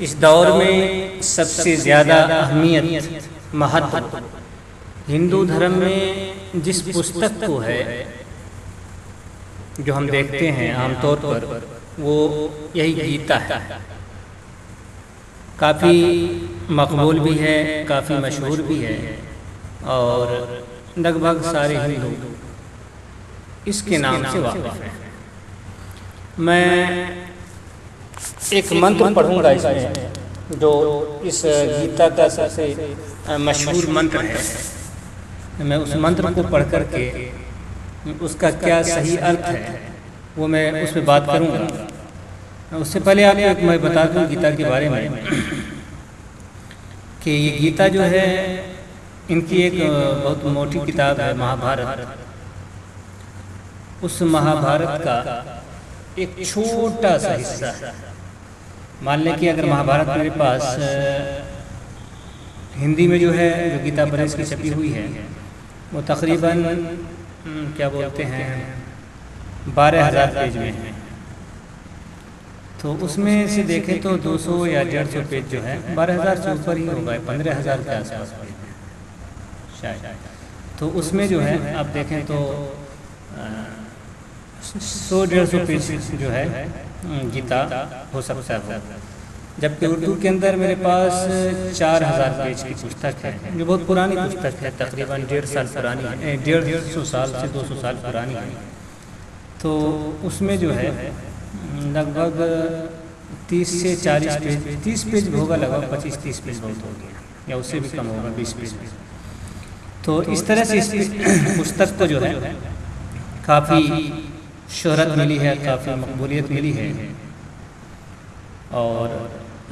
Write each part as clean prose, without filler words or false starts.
इस दौर में सबसे ज़्यादा अहमियत महत्व हिंदू धर्म में जिस पुस्तक को है जो हम देखते हैं आमतौर पर वो यही गीता है। काफ़ी मकबूल भी है, काफ़ी मशहूर भी है और लगभग सारे हिंदू इसके नाम से वाकिफ़ हैं। मैं एक मंत्र पढ़ूंगा इसमें जो इस गीता का सबसे मशहूर मंत्र है। मैं उस मंत्र को पढ़ कर के उसका क्या सही अर्थ है वो मैं उस पर बात करूंगा। उससे पहले आपको मैं बता दूं गीता के बारे में कि ये गीता जो है इनकी एक बहुत मोटी किताब है महाभारत। उस महाभारत का एक छोटा सा हिस्सा है। मान लें कि अगर महाभारत मेरे पास हिंदी में जो है जो गीता प्रेस की छपी हुई है वो तकरीबन क्या बोलते हैं 12,000 पेज में है। तो उसमें से देखें तो 200 या 150 पेज जो है 12,000 से ऊपर ही होगा, 15,000 के आसपास शायद। तो उसमें जो है आप देखें तो 100-150 पेज जो है गीता हो सकता है, जबकि उर्दू के अंदर मेरे पास 4,000 पेज की पुस्तक है जो बहुत पुरानी पुस्तक है, तकरीबन 1.5 साल पुरानी है, 150 साल से 200 साल पुरानी है। तो उसमें जो है लगभग 30 से 40 पेज, 30 पेज होगा, लगभग 25-30 पेज बहुत हो गया या उससे भी कम होगा, 20 पेज। तो इस तरह से इस पुस्तक को जो है काफ़ी शोहरत मिली है, काफ़ी मकबूलियत मिली है। और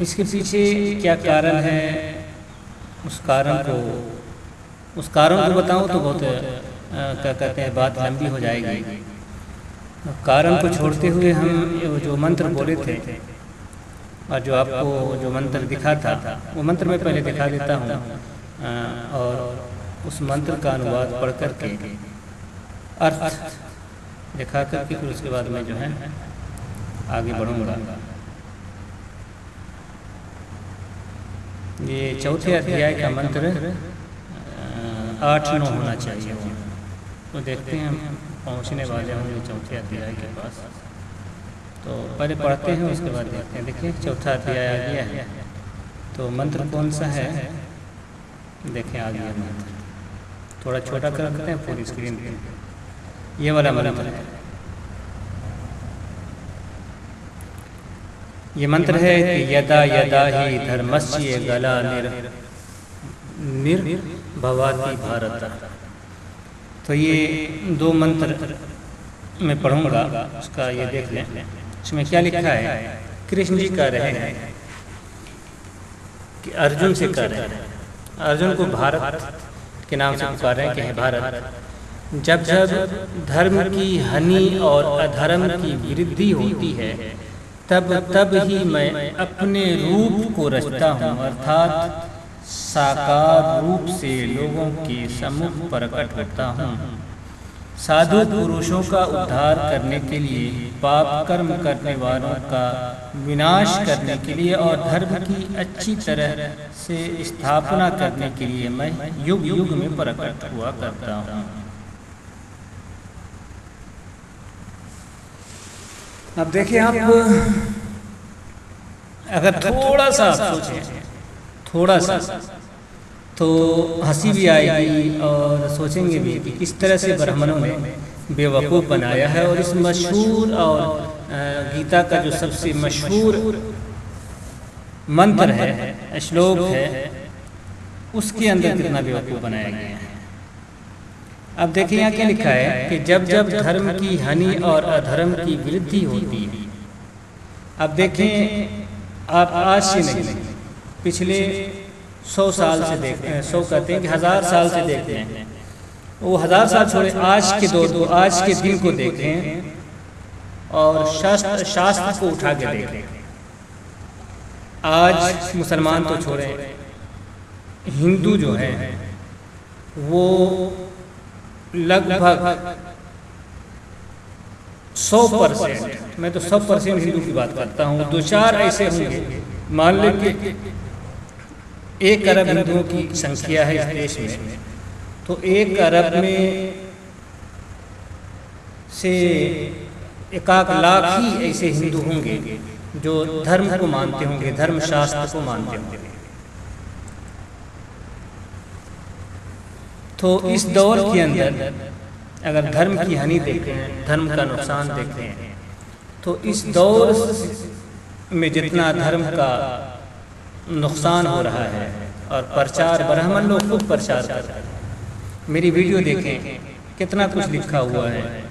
इसके पीछे क्या कारण है उस कारण को बताऊं तो बहुत क्या कहते हैं बात लंबी हो जाएगी। कारण को छोड़ते हुए हम जो मंत्र बोले थे और जो आपको जो मंत्र दिखा था वो मंत्र मैं पहले दिखा देता हूँ और उस मंत्र का अनुवाद पढ़ कर के अर्थ दिखा करके फिर उसके बाद मैं जो है आगे बढ़ूँगा। ये चौथे अध्याय का मंत्र 8-9 होना चाहिए। तो देखते हैं हम पहुँचने वाले होंगे चौथे अध्याय के पास। तो पहले पढ़ते हैं उसके बाद देखते हैं। देखिए चौथा अध्याय आ गया है। तो मंत्र कौन सा है देखें, आ गया मंत्र। थोड़ा छोटा कर देते हैं पूरी स्क्रीन पे। ये वाला मंत्र है। ये मंत्र है कि यदा यदा ही धर्मस्य गला निर्भवाति भारत। तो ये 2 मंत्र मैं पढ़ूंगा, उसका ये देख लें। इसमें क्या लिखा है, कृष्ण जी कह रहे हैं कि अर्जुन से कह रहे हैं, अर्जुन को भारत के नाम से पुकार रहे हैं कि हे भारत, जब जब धर्म की हानि और अधर्म की वृद्धि होती है तब तब ही मैं अपने रूप को रचता हूँ, अर्थात साकार रूप से लोगों के सम्मुख प्रकट होता हूँ। साधु पुरुषों का उद्धार करने के लिए, पाप कर्म करने वालों का विनाश करने के लिए और धर्म की अच्छी तरह से स्थापना करने के लिए मैं युग युग में प्रकट हुआ करता हूँ। अब देखिए आप अगर थोड़ा सा सोचें, थोड़ा सा तो हंसी भी आएगी और सोचेंगे भी कि किस तरह से ब्राह्मणों ने बेवकूफ़ बनाया है। और इस मशहूर और गीता का जो सबसे मशहूर मंत्र है, श्लोक है, उसके अंदर कितना बेवकूफ़ बनाया गया है। अब देखिए यहाँ क्या लिखा है कि जब जब धर्म की हानि और अधर्म की वृद्धि होती है। अब देखें आप आज से नहीं, पिछले 100 साल से देखते हैं, 100 कहते हैं कि 1000 साल से देखते हैं, वो 1000 साल छोड़े आज के दौर को, आज के दिन को देखें और शास्त्र को उठा के देखें। आज मुसलमान तो छोड़े, हिंदू जो है वो लगभग 100%, मैं तो 100% हिंदू की बात करता हूँ, 2-4 ऐसे होंगे मान लें कि 1 अरब हिंदुओं की संख्या है इस देश में, तो 1 अरब में से 1 लाख ही ऐसे हिंदू होंगे जो धर्म को मानते होंगे, धर्मशास्त्र को मानते होंगे। तो इस दौर के अंदर अगर धर्म की हानि देखते हैं, धर्म का नुकसान देखते हैं, तो इस दौर में जितना धर्म का नुकसान हो रहा है और प्रचार, ब्राह्मण लोग खूब प्रचार कर रहे हैं। मेरी वीडियो देखें, कितना कुछ लिखा हुआ है,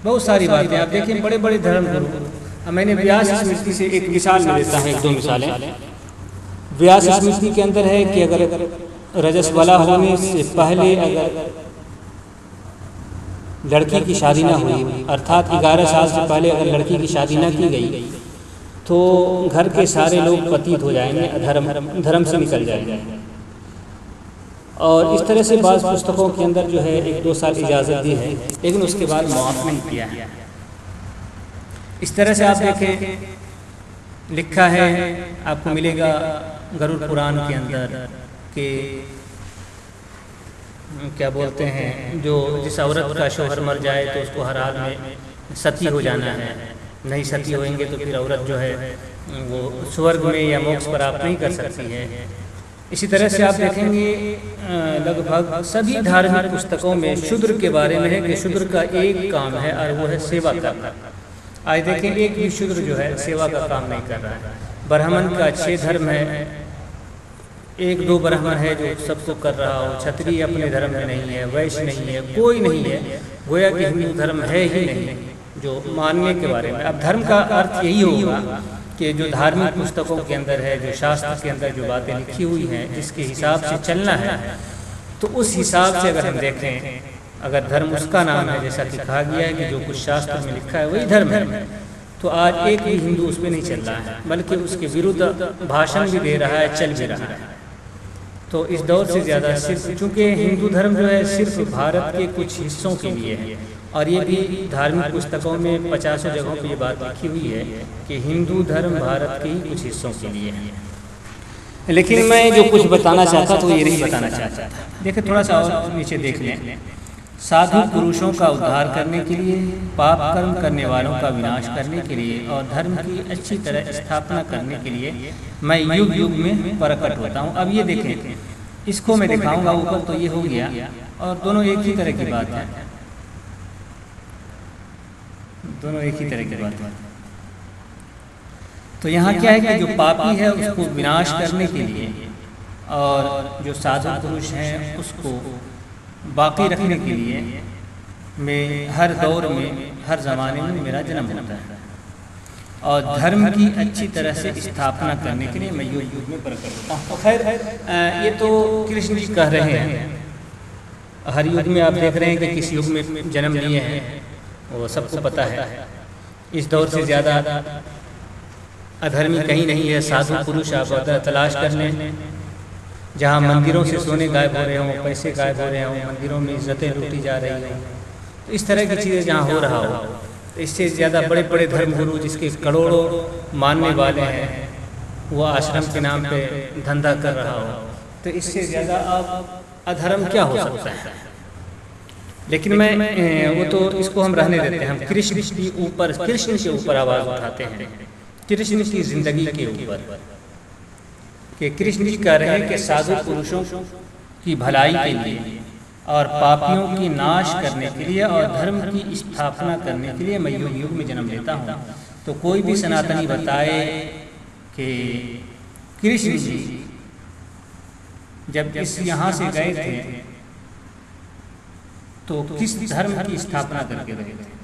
बहुत सारी बातें आप देखें। बड़े बड़े धर्म गुरु, मैंने व्यास स्मृति से एक मिसाल में देता हूँ, 1-2 मिसालें। व्यास स्मृति के अंदर है कि अगर रजस्वला होने से पहले अगर लड़की की शादी ना हुई, अर्थात 11 साल से पहले अगर लड़की की शादी ना की गई, तो घर के सारे लोग पतित हो जाएंगे, धर्म से निकल जाएंगे। और इस तरह से बाज़ पुस्तकों के अंदर जो है 1-2 साल इजाज़त दी है, लेकिन उसके बाद माफ़ नहीं किया है। इस तरह से आप देखें, लिखा है, आपको मिलेगा गरुड़ पुराण के अंदर कि क्या बोलते हैं, जो जिस औरत का शौहर मर जाए तो उसको हर हाल में सती हो जाना है, नहीं सती होंगे तो फिर औरत जो है वो स्वर्ग में या मोक्ष प्राप्त नहीं कर सकती है। इसी तरह से आप देखेंगे लगभग सभी धार्मिक पुस्तकों में शूद्र के बारे में है कि शूद्र का एक काम है और वो है सेवा करना। आज देखें, एक भी शूद्र जो है सेवा का काम नहीं कर रहा है। ब्राह्मण का 6 धर्म है, 1-2 ब्राह्मण है जो सबको कर रहा हो, क्षत्रिय अपने धर्म में नहीं है, वैश्य नहीं है, कोई नहीं है, गोया कि हिंदू धर्म है ही नहीं जो मानने के बारे में। अब धर्म का अर्थ यही होगा कि जो धार्मिक पुस्तकों के अंदर है, जो शास्त्र के अंदर जो बातें लिखी हुई हैं, जिसके हिसाब से चलना है, तो उस हिसाब से अगर हम देखें, अगर धर्म उसका नाम है, जैसा कि कहा गया है कि जो कुछ शास्त्र में लिखा है वही धर्म है, तो आज एक भी हिंदू उस पर नहीं चल रहा है, बल्कि उसके विरुद्ध भाषण भी दे रहा है, चल भी रहा है। तो इस दौर से ज़्यादा सिर्फ, चूँकि हिंदू धर्म जो है सिर्फ भारत के कुछ हिस्सों के लिए है, और ये भी धार्मिक पुस्तकों में 50 जगहों पर ये बात लिखी हुई है कि हिंदू धर्म भारत के ही कुछ हिस्सों के लिए है। लेकिन मैं जो कुछ बताना चाहता तो ये नहीं बताना चाहता। देखिए, थोड़ा सा और नीचे देख लें। साधु पुरुषों का उद्धार करने के लिए, पाप कर्म करने वालों का विनाश करने के लिए और धर्म की अच्छी तरह स्थापना करने के लिए मैं युग युग में प्रकट होता हूँ। अब ये देखें, इसको मैं दिखाऊंगा, ऊपर तो ये हो गया, और दोनों एक ही तरह की बात है, दोनों एक ही तरह की बात है। तो यहाँ क्या है कि जो पापी है उसको विनाश करने के लिए और जो साधु पुरुष हैं उसको बाकी रखने के लिए मैं हर दौर में, हर ज़माने में मेरा जन्म होता है, और धर्म की अच्छी तरह से स्थापना करने के लिए मैं युग युग में प्रकट होता हूँ। तो खैर, ये तो कृष्ण जी कह रहे हैं, हर युग में आप देख रहे हैं कि किस युग में जन्म लिए हैं, वो सबको पता है। इस दौर से ज़्यादा अधर्मी कहीं नहीं है। साधु पुरुष आप तलाश कर लें, जहाँ मंदिरों से सोने गायब हो रहे हों, पैसे गायब हो रहे हों, मंदिरों में इज्जतें लूटी जा रही हों, तो इस तरह की चीज़ें जहाँ हो रहा हो, तो इससे ज़्यादा बड़े बड़े धर्मगुरु जिसके करोड़ों मानने वाले हैं, वो आश्रम के नाम पे धंधा कर रहा हो, तो इससे ज़्यादा अब अधर्म क्या हो सकता है। लेकिन मैं वो तो इसको हम रहने देते हैं। हम कृष्ण के ऊपर, कृष्ण के ऊपर आवाज़ उठाते हैं, कृष्ण की ज़िंदगी के ऊपर, कि कृष्ण जी कह रहे हैं कि साधु पुरुषों की भलाई के लिए और पापियों की नाश करने के लिए और धर्म की स्थापना करने के लिए मैं युग युग में जन्म लेता हूँ। तो कोई भी सनातनी बताए कि कृष्ण जी जब इस यहाँ से गए थे तो किस धर्म की स्थापना करके गए थे।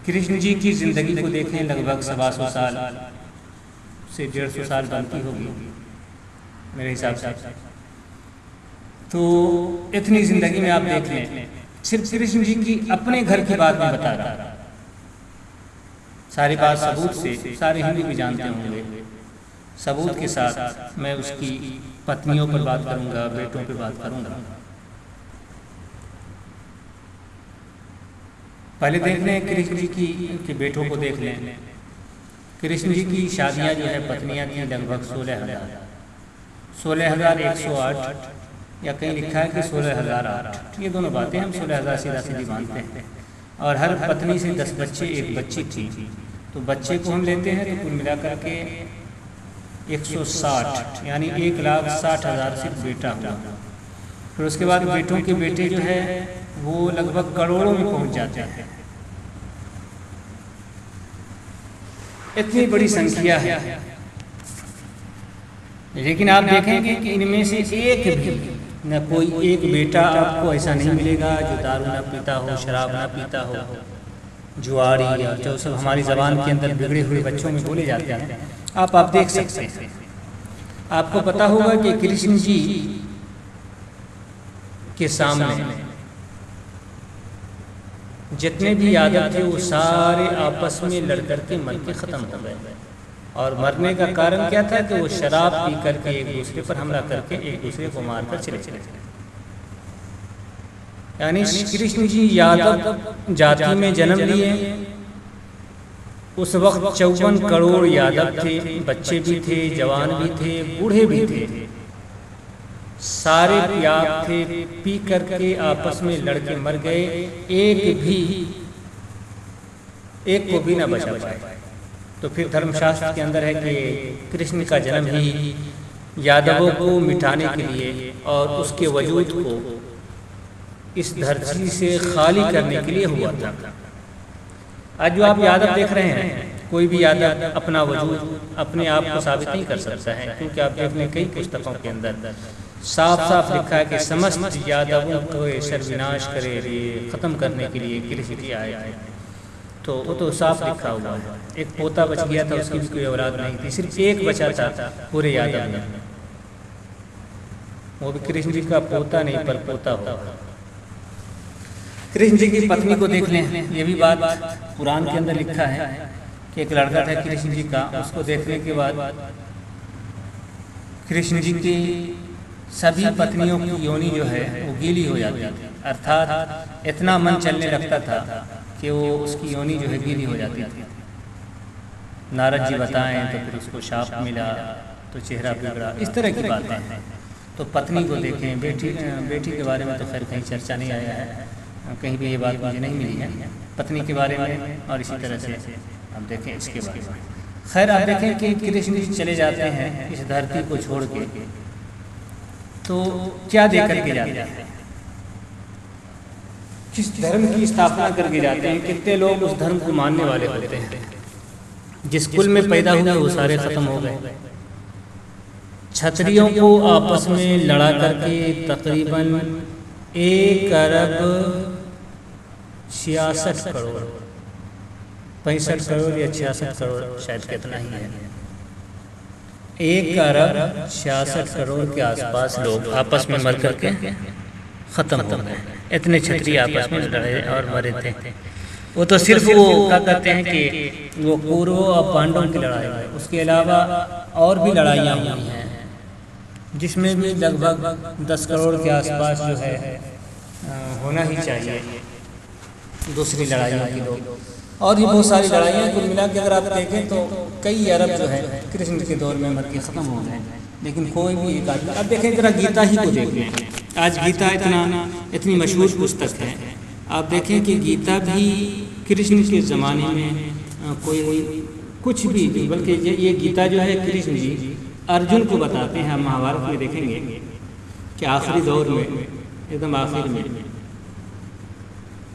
कृष्ण जी की जिंदगी को देखें, लगभग 125 साल से 150 साल बनती होगी मेरे हिसाब से। तो इतनी जिंदगी में आप देख लें, सिर्फ कृष्ण जी की अपने घर की बात मैं बता रहा, सारी बात सबूत से सारे हिंदू भी जानते होंगे। सबूत के साथ मैं उसकी पत्नियों पर बात करूंगा, बेटों पर बात करूंगा। पहले देख लें कृष्ण जी की के बेटों को देख लें। कृष्ण जी की शादियां जो है पत्नियां थी लगभग 16,108 या कहीं लिखा है कि 16,008। ये दोनों बातें हम 16,000 सीधा सीधी मानते हैं। और हर पत्नी से 10 बच्चे, एक बच्ची थी। तो बच्चे को हम लेते हैं तो कुल मिलाकर के 160 यानी 1,60,000 सिर्फ बेटा हुआ। फिर उसके बाद बेटों के बेटे जो है वो लगभग करोड़ों में पहुंच जाते हैं। इतनी बड़ी संख्या है, लेकिन आप देखेंगे कि इनमें से एक भी न कोई एक बेटा आपको ऐसा नहीं मिलेगा जो दारू ना पीता हो, शराब ना पीता हो, जुआरी या जो सब हमारी ज़बान के अंदर बिगड़े हुए बच्चों में बोले जाते हैं। आप देख सकते हैं। आपको पता होगा कि कृष्ण जी के सामने जितने भी यादव थे वो सारे आपस में लड़ करके मर के ख़त्म हो गए। और मरने का कारण क्या था कि वो शराब पी करके एक दूसरे पर हमला करके एक दूसरे को मारकर चले। यानी कृष्ण जी यादव जाति में जन्म लिए। उस वक्त 54 करोड़ यादव थे, बच्चे भी थे, जवान भी थे, बूढ़े भी थे, सारे प्याग थे, पी करके आपस में लड़के मर गए। एक को भी ना बचा पाए। तो फिर धर्मशास्त्र के अंदर है कि कृष्ण का जन्म ही यादवों को मिटाने के लिए और उसके वजूद को इस धरती से खाली करने के लिए हुआ था। आज जो आप यादव देख रहे हैं, कोई भी यादव अपना वजूद अपने आप को साबित नहीं कर सकता है, क्योंकि आप देख लें कई पुस्तकों के अंदर साफ साफ लिखा है कि समस्त यादवों को सर्वनाश करे, ख़त्म करने के लिए कृष्ण जी आए थे। तो वो तो साफ लिखा हुआ है। एक पोता बच गया था, उसकी भी कोई औलाद नहीं थी, सिर्फ एक बचा था पूरे यादव में, वो भी कृष्ण जी का पोता नहीं पर पोता हुआ। कृष्ण जी की पत्नी को देख लें, ये भी बात पुराण के अंदर लिखा है कि एक लड़का था कृष्ण जी का, उसको देखने के बाद कृष्ण जी की सभी पत्नियों की योनि जो है वो गीली हो जाती थी, अर्थात इतना मन चलने लगता था कि वो उसकी योनि जो है गीली हो जाती थी। नारद जी बताएं तो फिर उसको शाप मिला तो चेहरा बिगड़ा, इस तरह की बातें हैं। तो पत्नी को देखें, बेटी के बारे में तो खैर कहीं चर्चा नहीं आया है, कहीं भी ये बात मुझे नहीं मिली है पत्नी के बारे में। और इसी तरह से हम देखें इसके बारे में। खैर आप देखें कि कृष्ण जी चले जाते हैं इस धरती को छोड़ के, तो क्या दे करके जाते हैं, किस धर्म की स्थापना करके जाते हैं। कितने लोग उस धर्म को मानने वाले होते हैं, जिस कुल में पैदा हुए वो सारे खत्म हो गए। क्षत्रियों को आपस में लड़ा करके तकरीबन 1 अरब 66 करोड़ 65 करोड़ या 66 करोड़ शायद कितना ही है, 1 अरब 66 करोड़ के आसपास लोग आपस में मर करके ख़त्म हो गए। इतने क्षत्रिय आपस में लड़े और मरे थे। वो तो सिर्फ वो क्या कहते हैं कि वो कौरवों और पांडवों की लड़ाई है, उसके अलावा और भी लड़ाइयाँ हुई हैं जिसमें भी लगभग 10 करोड़ के आसपास जो है होना ही चाहिए दूसरी लड़ाइयों की लोग। और भी बहुत सारी लड़ाइयाँ कुल मिला के अगर आप देखें तो कई अरब जो है कृष्ण के दौर में मर के ख़त्म हो गए, लेकिन कोई भी एक आदमी। अब देखें जरा गीता ही को देख लें। आज गीता इतनी मशहूर पुस्तक है, आप देखें कि गीता भी कृष्ण के ज़माने में कोई कुछ भी, बल्कि ये गीता जो है कृष्ण जी अर्जुन को बताते हैं। हम महाभारत में देखेंगे कि आखिरी दौर में, एकदम आखिर में,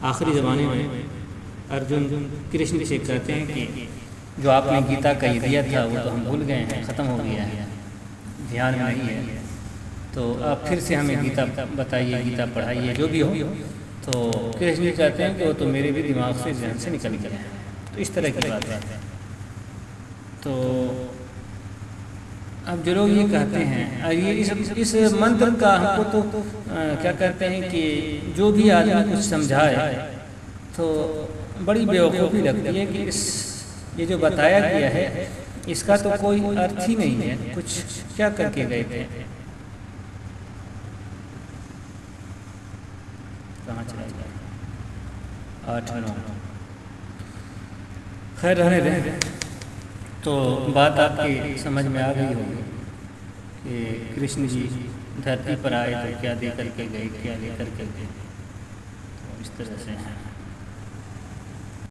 आखिरी ज़माने में अर्जुन कृष्ण से कहते हैं कि जो आपने गीता कह दिया था वो तो हम भूल गए हैं, ख़त्म हो गया है, ध्यान में नहीं है, तो आप फिर से हमें गीता बताइए, गीता पढ़ाइए, जो भी हो। तो कृष्ण जी कहते हैं कि वो तो मेरे भी दिमाग से, जहन से निकल गया है। तो इस तरह की बात है। तो अब जो लोग ये कहते हैं, और ये इस मंत्र का हमको तो क्या कहते हैं कि जो भी आदमी कुछ समझाए तो बड़ी बेवकूफ़ी लगती है कि ये जो बताया गया है इसका तो कोई अर्थ ही नहीं है, कुछ क्या करके गए थे, कहाँ चला गया। 8 9। खैर रहने दें। तो बात आपकी समझ में आ गई होगी कि कृष्ण जी धरती पर आए तो क्या दे करके गए, क्या लेकर के गए। तो इस तरह से हैं।